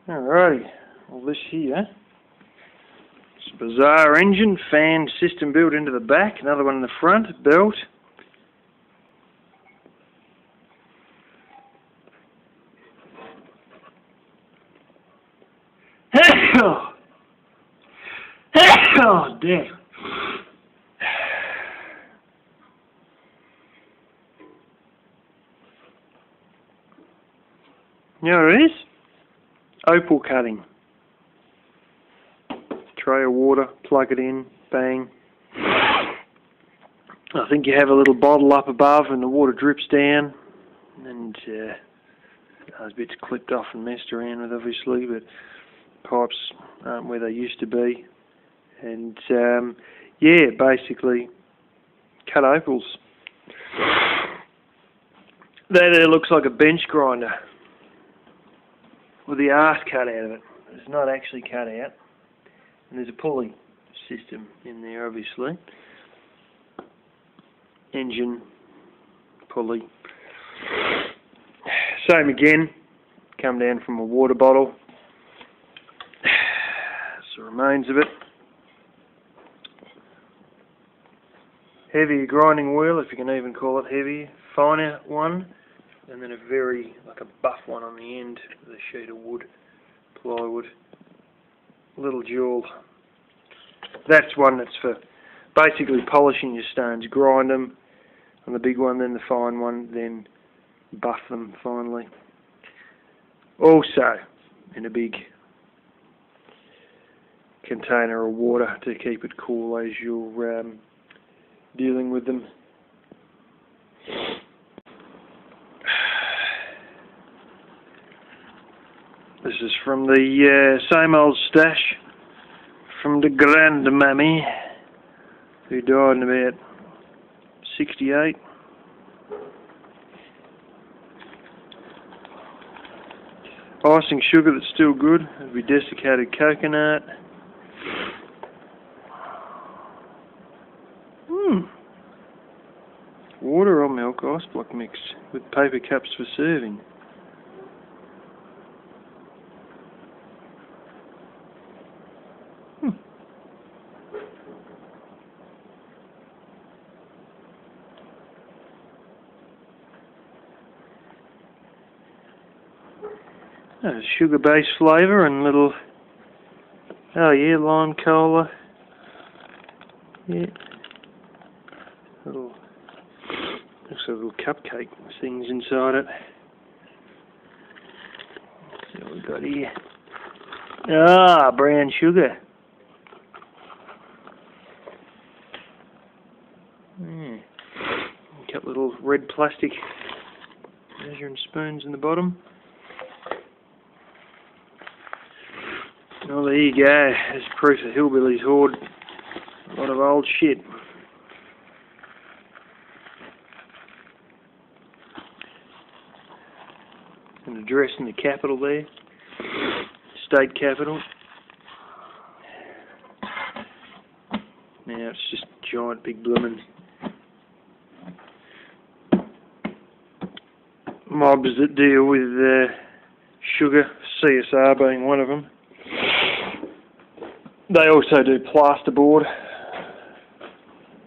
Alrighty, well this here, it's a bizarre engine, fan system built into the back, another one in the front, belt. Oh damn. You know what it is? Opal cutting. Tray of water, plug it in, bang. I think you have a little bottle up above and the water drips down, and those bits clipped off and messed around with obviously, but pipes aren't where they used to be. And yeah, basically cut opals. That there looks like a bench grinder with the arse cut out of it. It's not actually cut out. And there's a pulley system in there, obviously. Engine, pulley. Same again. Come down from a water bottle. That's the remains of it. Heavier grinding wheel, if you can even call it heavy. Finer one. And then a very, like a buff one on the end with a sheet of wood, plywood, little jewel. That's one that's for basically polishing your stones. Grind them on the big one, then the fine one, then buff them finally. Also, in a big container of water to keep it cool as you're dealing with them. This is from the same old stash from the grandmammy who died in about 68. Icing sugar that's still good. It'll be desiccated coconut. Water or milk ice block mix with paper cups for serving. Sugar-based flavour and little, oh yeah, lime cola. Yeah. Looks like little cupcake things inside it. Let's see what we've got here. Ah, brown sugar. A couple little red plastic measuring spoons in the bottom. Well, there you go. There's proof that hillbillies hoard a lot of old shit. An address in the capital there. State capital. Now it's just giant big bloomin' mobs that deal with sugar, CSR being one of them. They also do plasterboard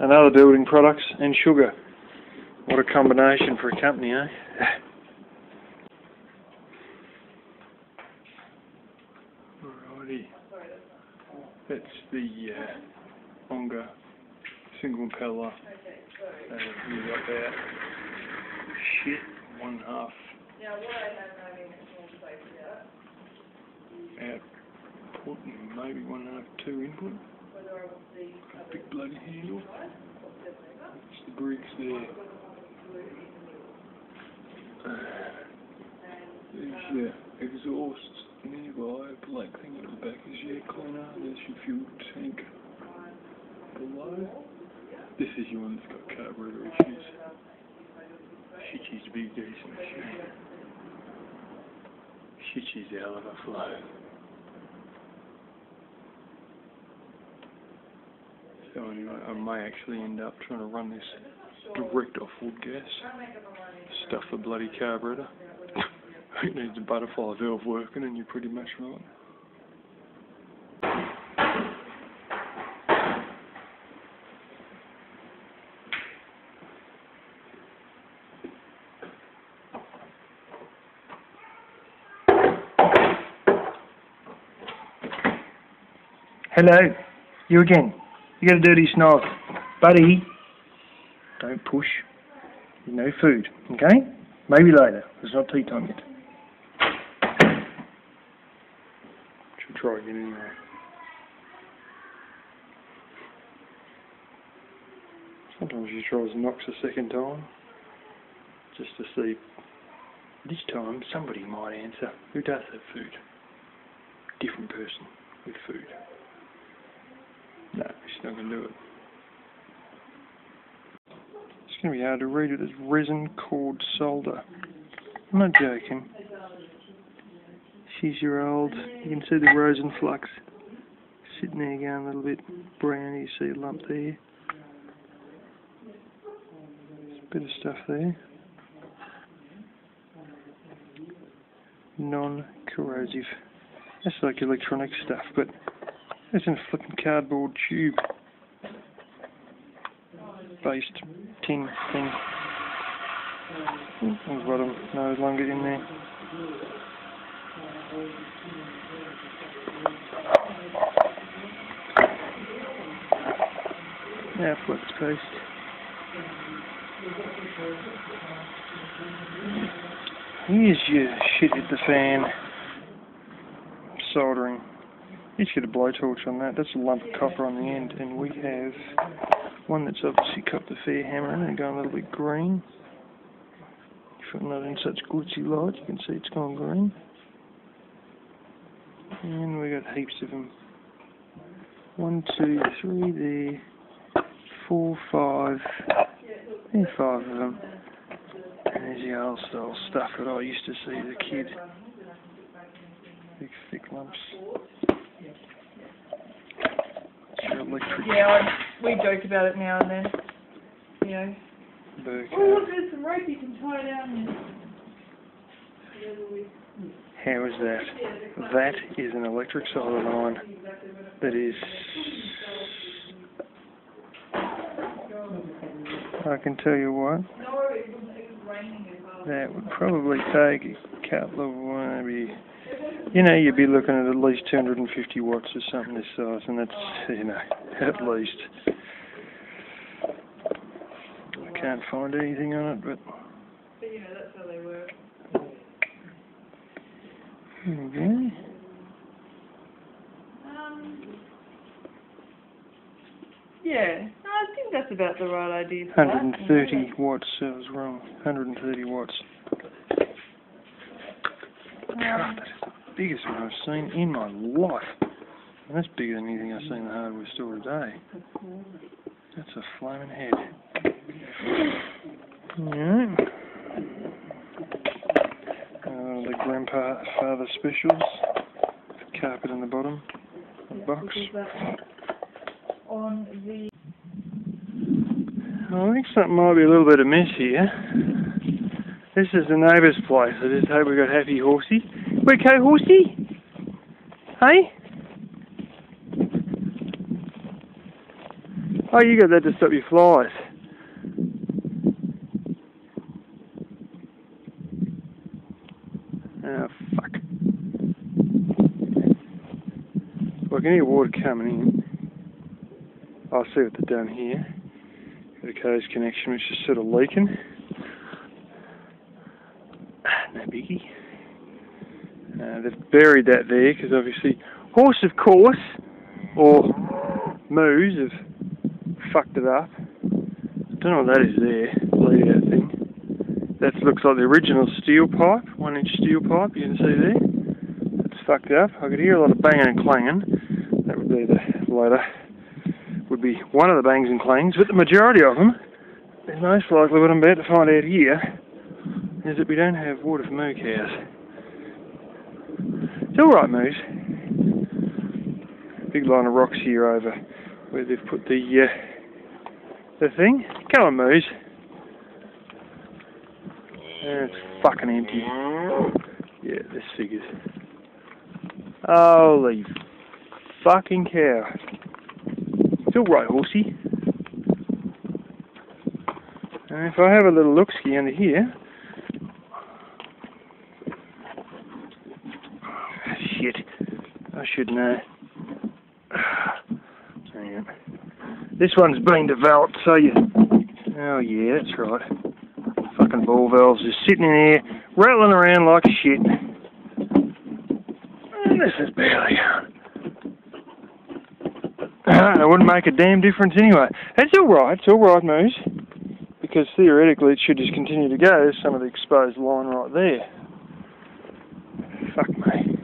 and other building products and sugar. What a combination for a company, eh? Alrighty. That's the Onga single impeller. You've got that shit, 1.5 output and maybe 1.5, 2 input. Big bloody handle. That's the bricks there. There's your exhaust nearby. Black thing at the back is your cleaner. There's your fuel tank below. This is your one that's got carburetor issues. Shit is a big decent machine. Shit is a hell of a flow. So anyway, I may actually end up trying to run this direct off wood gas. Stuff the bloody carburetor. It needs a butterfly valve working and you're pretty much right. Hello, you again. You got a dirty snog. Buddy, don't push. There's no food, okay? Maybe later. It's not tea time yet. Should try again anyway. Sometimes she tries and knocks a second time, just to see. This time somebody might answer. Who does have food? Different person with food. No, she's not going to do it. It's going to be hard to read it as resin cord solder. I'm not joking. She's your old. You can see the rosin flux sitting there going a little bit brown. You see a lump there. There's a bit of stuff there. Non-corrosive. That's like electronic stuff, but it's in a flipping cardboard tube based tin thing. There's bottom no longer in there. Now flex paste. Here's your shit hit the fan soldering. You just get a blowtorch on that. That's a lump of copper on the end, and we have one that's obviously copped a fair hammering and gone a little bit green. If you're not in such glitzy light, you can see it's gone green. And we got heaps of them. 1, 2, 3 there. 4, 5. There's 5 of them. And there's the old style stuff that I used to see as a kid. Big thick lumps. Electric. Yeah, we joke about it now and then. You know. Oh, look, there's some rope you can tie down there. How is that? That is an electric solder line. That is... I can tell you what. That would probably take a couple of maybe... You know, you'd be looking at least 250 watts or something this size, and that's, you know, at least. I can't find anything on it, but you know, that's how they work. There we go. Yeah, I think that's about the right idea for 130 watts, I was wrong. 130 watts. God, that's the biggest one I've seen in my life. And that's bigger than anything I've seen in the hardware store today. That's a flaming head. Yeah. The grandfather specials. Carpet in the bottom. A box. On the... I think something might be a little bit amiss here. This is the neighbour's place. I just hope we got happy horsey. Where go horsey? Hey? Oh, you got that to stop your flies. Oh, fuck. Well, I can hear water coming in. I'll see what they've done here. Got a closed connection which is sort of leaking. No biggie. They've buried that there because obviously horse, of course, or moose have fucked it up. I don't know what that is there, bleed out thing. That looks like the original steel pipe, 1-inch steel pipe, you can see there. That's fucked up. I could hear a lot of banging and clanging. That would be the latter. Would be one of the bangs and clangs, but the majority of them, is most likely what I'm about to find out here, is that we don't have water for moo cows. It's alright, moose. Big line of rocks here over where they've put the thing. Come on, moose. And it's fucking empty. Yeah, this figures. Holy fucking cow. It's alright, horsey. And if I have a little look-ski under here... Shit. I should know. Hang on. This one's been developed, so you... Oh yeah, that's right. Fucking ball valves just sitting in here, rattling around like shit. And this is barely on. It wouldn't make a damn difference anyway. It's alright, Moose. Because theoretically it should just continue to go. There's some of the exposed line right there. Fuck me.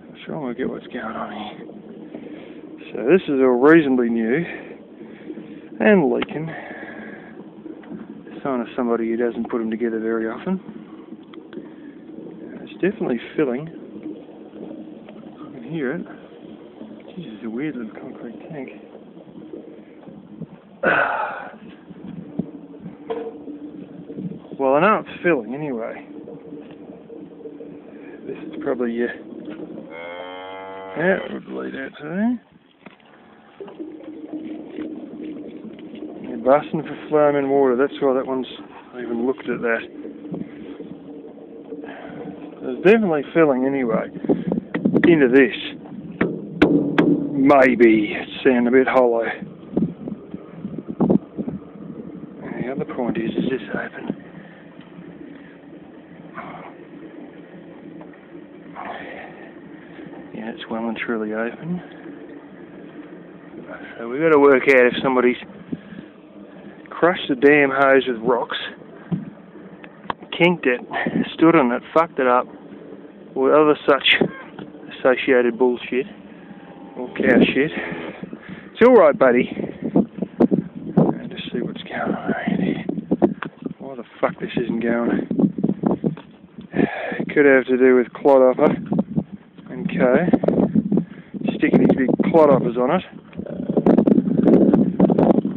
I'm trying to work out what's going on here. So this is all reasonably new and leaking. Sign of somebody who doesn't put them together very often. It's definitely filling. I can hear it. This is a weird little concrete tank. Well, I know it's filling anyway. This is probably yeah, it would lead out to there. You're busting for flame in water. That's why that one's even looked at that. There's definitely filling anyway into this. Maybe sound a bit hollow. And the other point is this open? Yeah, it's well and truly open. So we've got to work out if somebody's crushed the damn hose with rocks, kinked it, stood on it, fucked it up, or other such associated bullshit. Or cow shit. It's alright, buddy. Just see what's going on around here. Why the fuck this isn't going? It could have to do with clodhopper and co. Sticking these big clodhoppers on it.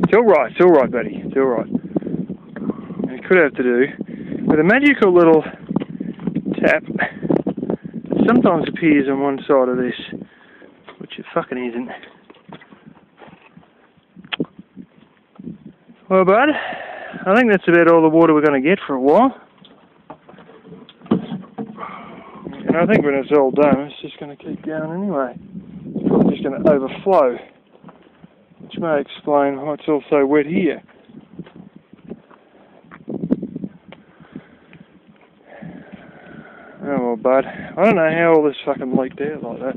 It's alright, buddy. It's alright. It could have to do with a magical little tap that sometimes appears on one side of this. Which it fucking isn't. Well, bud, I think that's about all the water we're going to get for a while. And I think when it's all done, it's just going to keep going anyway. It's probably just going to overflow. Which may explain why it's all so wet here. Oh, well, bud, I don't know how all this fucking leaked out like that.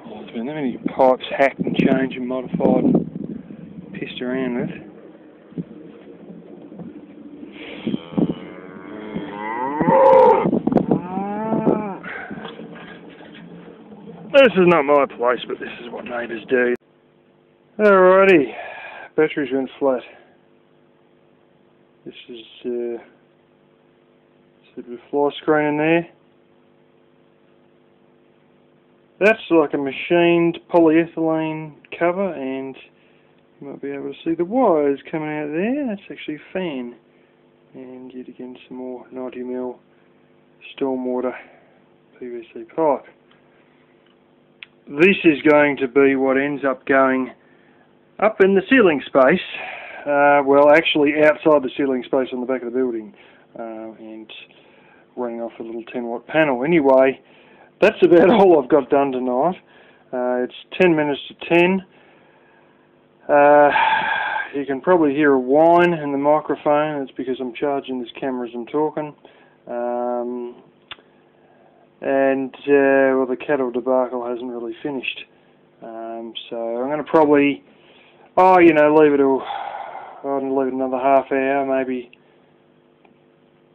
There's been that many pipes hacked and changed and modified and pissed around with. This is not my place, but this is what neighbours do. Alrighty, batteries went flat. This is a bit of fly screen in there. That's like a machined polyethylene cover, and you might be able to see the wires coming out there. That's actually a fan. And yet again some more 90mm stormwater PVC pipe. This is going to be what ends up going up in the ceiling space. Well, actually outside the ceiling space on the back of the building. And running off a little 10-watt panel. Anyway, that's about all I've got done tonight. It's 10 minutes to 10. You can probably hear a whine in the microphone. It's because I'm charging this camera as I'm talking. Well, the cattle debacle hasn't really finished. So I'm going to probably, leave it another half hour, maybe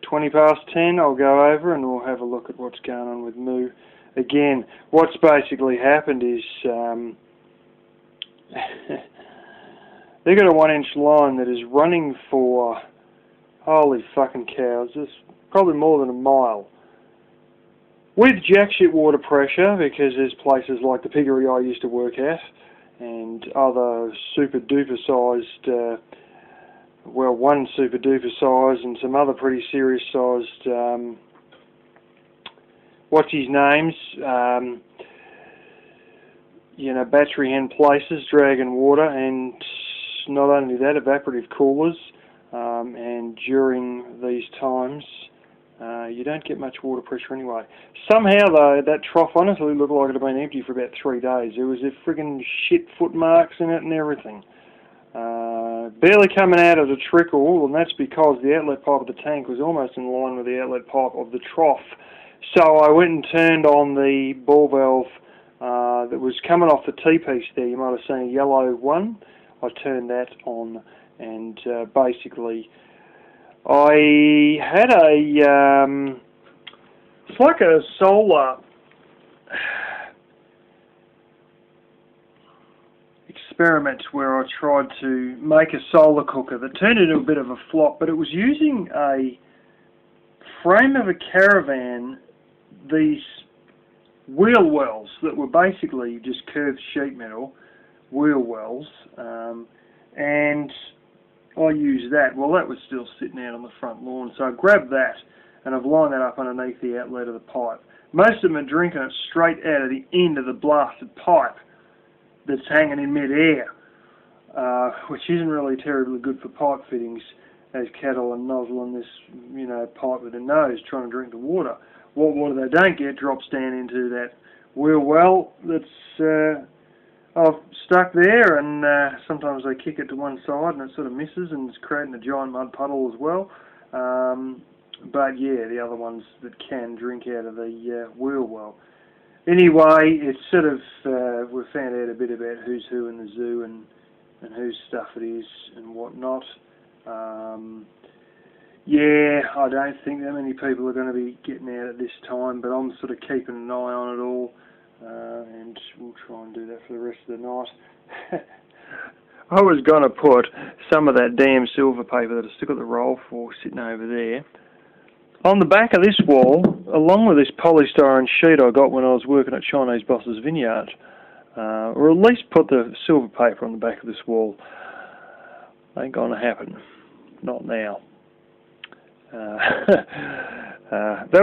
20 past 10. I'll go over and we'll have a look at what's going on with Moo. Again, what's basically happened is they've got a 1-inch line that is running for, holy fucking cows, it's probably more than a mile. With jack shit water pressure, because there's places like the piggery I used to work at, and other super duper sized, well, one super duper size and some other pretty serious sized, what's his names, you know, battery hen places, dragging water, and not only that, evaporative coolers, and during these times you don't get much water pressure anyway. Somehow though, that trough honestly looked like it had been empty for about 3 days. There was a friggin' shit footmarks in it and everything. Barely coming out of the trickle, and that's because the outlet pipe of the tank was almost in line with the outlet pipe of the trough. So I went and turned on the ball valve that was coming off the T-piece there. You might have seen a yellow one. I turned that on, and basically I had a, it's like a solar experiment where I tried to make a solar cooker that turned into a bit of a flop, but it was using a frame of a caravan, these wheel wells that were basically just curved sheet metal wheel wells, and I used that. Well, that was still sitting out on the front lawn, so I grabbed that and I've lined that up underneath the outlet of the pipe. Most of them are drinking it straight out of the end of the blasted pipe that's hanging in mid-air, which isn't really terribly good for pipe fittings, as cattle are nozzling this, you know, pipe with their nose trying to drink the water. What water they don't get drops down into that wheel well that's I've stuck there, and sometimes they kick it to one side and it sort of misses and it's creating a giant mud puddle as well. But yeah, the other ones that can drink out of the wheel well. Anyway, it's sort of, we've found out a bit about who's who in the zoo and whose stuff it is and whatnot. Yeah, I don't think that many people are going to be getting out at this time, but I'm sort of keeping an eye on it all, and we'll try and do that for the rest of the night. I was going to put some of that damn silver paper that I still got the roll for sitting over there on the back of this wall, along with this polystyrene sheet I got when I was working at Chinese Boss's Vineyard, or at least put the silver paper on the back of this wall. Ain't going to happen. Not now. That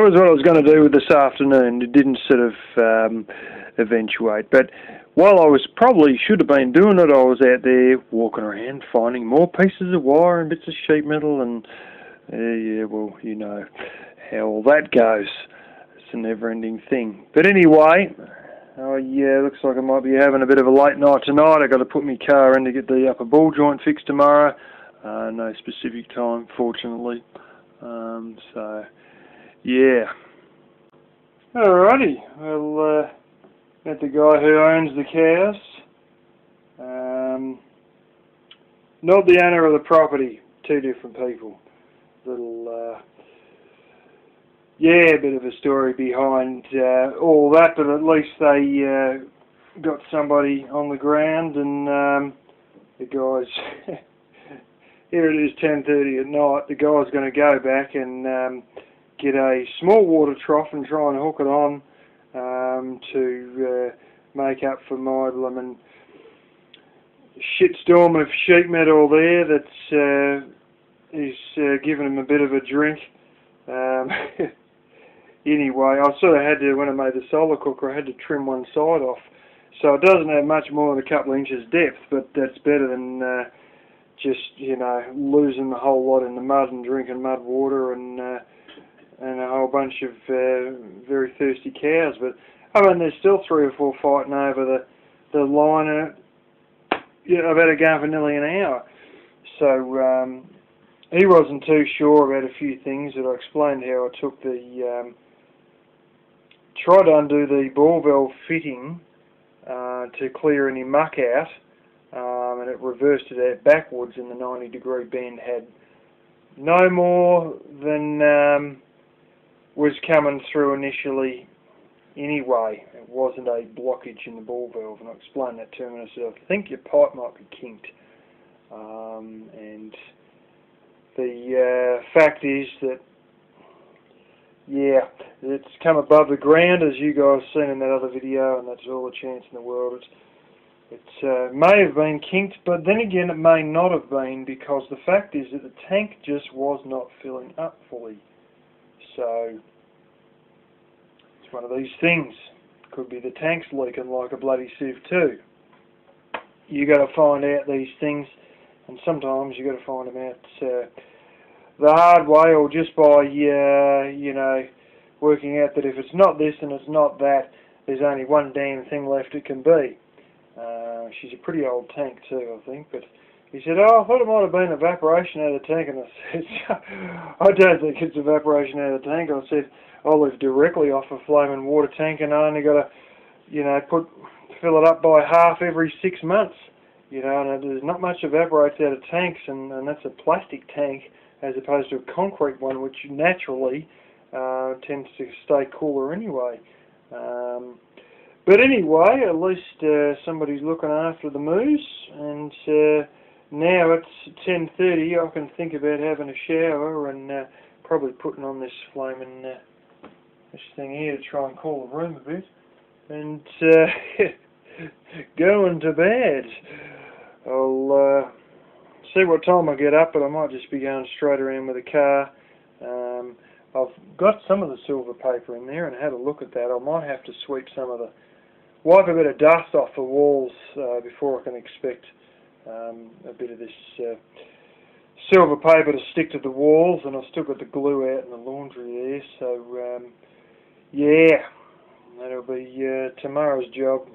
was what I was going to do with this afternoon. It didn't sort of eventuate, but while I was probably should have been doing it, I was out there walking around finding more pieces of wire and bits of sheet metal, and yeah, well, you know how all that goes. It's a never-ending thing. But anyway, oh yeah, looks like I might be having a bit of a late night tonight. I've got to put my car in to get the upper ball joint fixed tomorrow. No specific time, fortunately. So, yeah. Alrighty, well, met the guy who owns the cows. Not the owner of the property, two different people. Little, yeah, a bit of a story behind all that, but at least they got somebody on the ground, and the guys... Here it is, 10:30 at night. The guy's going to go back and get a small water trough and try and hook it on to make up for my blooming shitstorm of sheet metal there that's is giving him a bit of a drink. Anyway, I sort of had to, when I made the solar cooker, I had to trim one side off. So it doesn't have much more than a couple of inches depth, but that's better than... just, you know, losing the whole lot in the mud and drinking mud water and a whole bunch of very thirsty cows. But I mean, there's still 3 or 4 fighting over the line, and yeah, I've had it going for nearly an hour. So he wasn't too sure about a few things that I explained how I took the tried to undo the ball valve fitting to clear any muck out. And it reversed it out backwards, and the 90-degree bend had no more than was coming through initially anyway. It wasn't a blockage in the ball valve, and I explained that to him, and I said, I think your pipe might be kinked. And the fact is that, yeah, it's come above the ground, as you guys seen in that other video, and that's all the chance in the world. It may have been kinked, but then again it may not have been, because the fact is that the tank just was not filling up fully. So it's one of these things. Could be the tank's leaking like a bloody sieve too. You got to find out these things, and sometimes you got to find them out the hard way, or just by you know, working out that if it's not this and it's not that, there's only one damn thing left it can be. She's a pretty old tank too, I think, but he said, oh, I thought it might have been evaporation out of the tank, and I said, I don't think it's evaporation out of the tank. I said, I live directly off a flaming water tank, and I only got to, you know, fill it up by half every 6 months, you know, and there's not much evaporates out of tanks, and that's a plastic tank as opposed to a concrete one, which naturally tends to stay cooler anyway. But anyway, at least somebody's looking after the moose, and now it's 10:30. I can think about having a shower and probably putting on this flaming this thing here to try and cool the room a bit, and going to bed. I'll see what time I get up, but I might just be going straight around with the car. I've got some of the silver paper in there and had a look at that. I might have to sweep wipe a bit of dust off the walls before I can expect a bit of this silver paper to stick to the walls, and I've still got the glue out in the laundry there, so yeah, that'll be tomorrow's job.